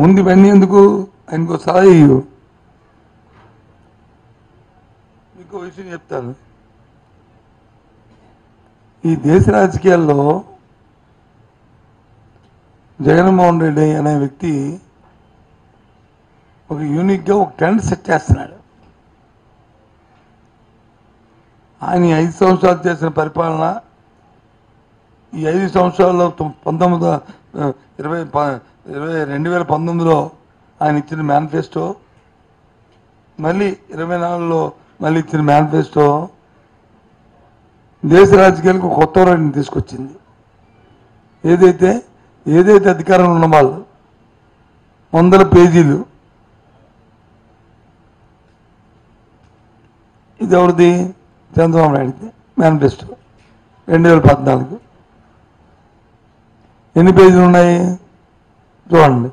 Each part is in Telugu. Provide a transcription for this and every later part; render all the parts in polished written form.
ముందు ఇవన్నీ ఎందుకు? ఆయనకు సలహా ఇవ్వు. ఇంకో విషయం చెప్తాను. ఈ దేశ రాజకీయాల్లో జగన్మోహన్ రెడ్డి అనే వ్యక్తి ఒక యూనిక్గా ఒక ట్రెండ్ సెట్ చేస్తున్నాడు. ఆయన 5 సంవత్సరాలు చేసిన పరిపాలన, ఈ 5 సంవత్సరాల్లో 2019లో ఆయన ఇచ్చిన మేనిఫెస్టో, మళ్ళీ 24లో మళ్ళీ ఇచ్చిన మేనిఫెస్టో దేశ రాజకీయాలకు కొత్త రంగుని తీసుకొచ్చింది. ఏదైతే అధికారంలో ఉన్న వాళ్ళు 100 పేజీలు, ఇది ఎవరిది? చంద్రబాబు నాయుడుది మేనిఫెస్టో 2014. ఎన్ని పేజీలు ఉన్నాయి చూడండి.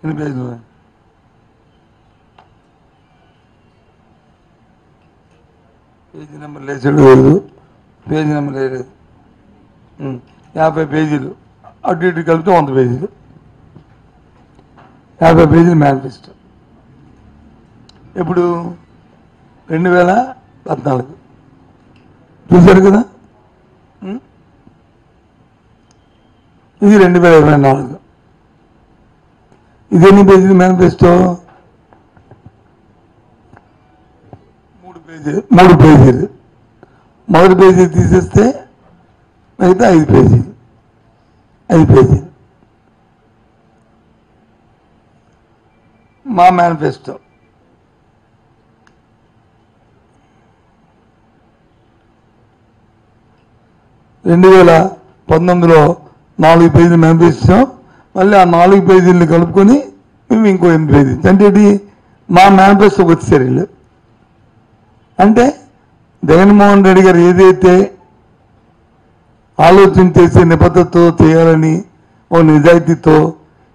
ఎన్ని పేజీలు ఉన్నాయి? పేజీ నెంబర్ లేచాడు లేదు, పేజీ నెంబర్ లేదు. 50 పేజీలు, అటు ఇటు కలిపితే 100 పేజీలు. 50 పేజీలు మేనిఫెస్టో. ఎప్పుడు? 2014. చూశారు కదా. ఇది 2024. ఇది ఎన్ని పేజీలు మేనిఫెస్టో? 3 పేజీలు. మొదటి పేజీ తీసేస్తే మిగతా 5 పేజీలు. 5 పేజీలు మా మేనిఫెస్టో. రెండు 2019లో 4 పేజీలు మేనిఫెస్టో, మళ్ళీ ఆ 4 పేజీలను కలుపుకొని మేము ఇంకో 8 పేజీలు. అంటే మా మేనిఫెస్టోకి వచ్చేసారు వీళ్ళు. అంటే జగన్మోహన్ రెడ్డి గారు ఏదైతే ఆలోచన చేసి నిబద్ధతతో చేయాలని ఓ నిజాయితీతో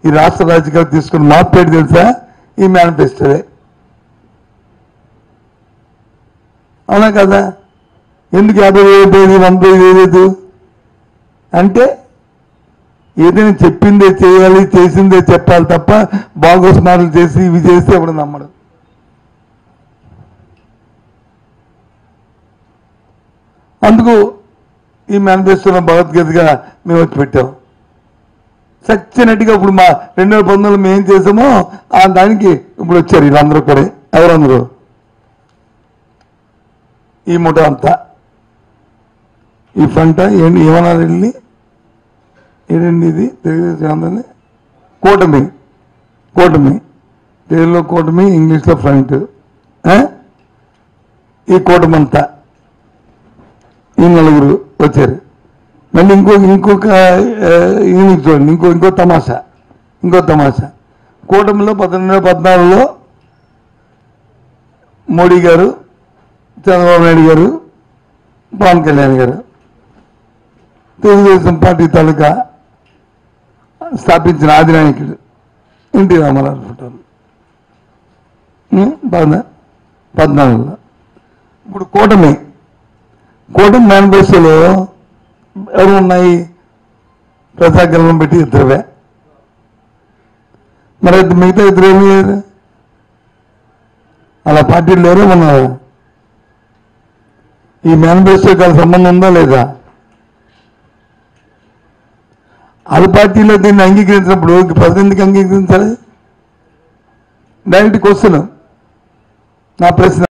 ఈ రాష్ట్ర రాజకీయాలు తీసుకుని మార్పేట తెలుసా? ఈ మేనిఫెస్టోలే. అవునా కదా? ఎందుకు 50 పేజీ 100 పేజీ వేయలేదు అంటే, ఏదైనా చెప్పిందే చేయాలి, చేసిందే చెప్పాలి తప్ప బాగోస్నాలు చేసి ఇవి చేస్తే ఎవడు నమ్మడు. అందుకు ఈ మేనిఫెస్టోలో భగవద్గీతగా మేము వచ్చి పెట్టాం. సచ్చినట్టుగా ఇప్పుడు మా 2019లో మేము చేసామో ఆ దానికి ఇప్పుడు వచ్చారు వీళ్ళందరూ కూడా. ఎవరందరూ? ఈ ముఠ అంతా. ఈ ఫ్రంట్ ఏమన్నారు వెళ్ళి? ఏంటండి ఇది? తెలుగుదేశం కూటమి. తెలుగులో కూటమి, ఇంగ్లీష్లో ఫ్రంట్. ఈ కూటమి అంతా ఈ 4 వచ్చారు. మళ్ళీ ఇంకొక యూనిక్ చూడండి. ఇంకో తమాషా. కూటమిలో 2014లో మోడీ గారు, చంద్రబాబు నాయుడు గారు, పవన్ కళ్యాణ్ గారు తెలుగుదేశం పార్టీ తాలూకా స్థాపించిన ఆది నాయకుడు ఎన్టీ రామారావు ఫోటోలు 14లో. ఇప్పుడు కూటమి మేనిఫెస్టోలో ఎవరు ఉన్నాయి? ప్రజాగణం పెట్టి 2. మరి మిగతా 2 ఏమీ లేదు. అలా పార్టీలు లేరు ఉన్నారు. ఈ మేనిఫెస్టోకి సంబంధం ఉందా లేదా? అది పార్టీలో దీన్ని అంగీకరించినప్పుడు ప్రజలు ఎందుకు అంగీకరించాలి? డైరెక్ట్ క్వశ్చన్, నా ప్రశ్న.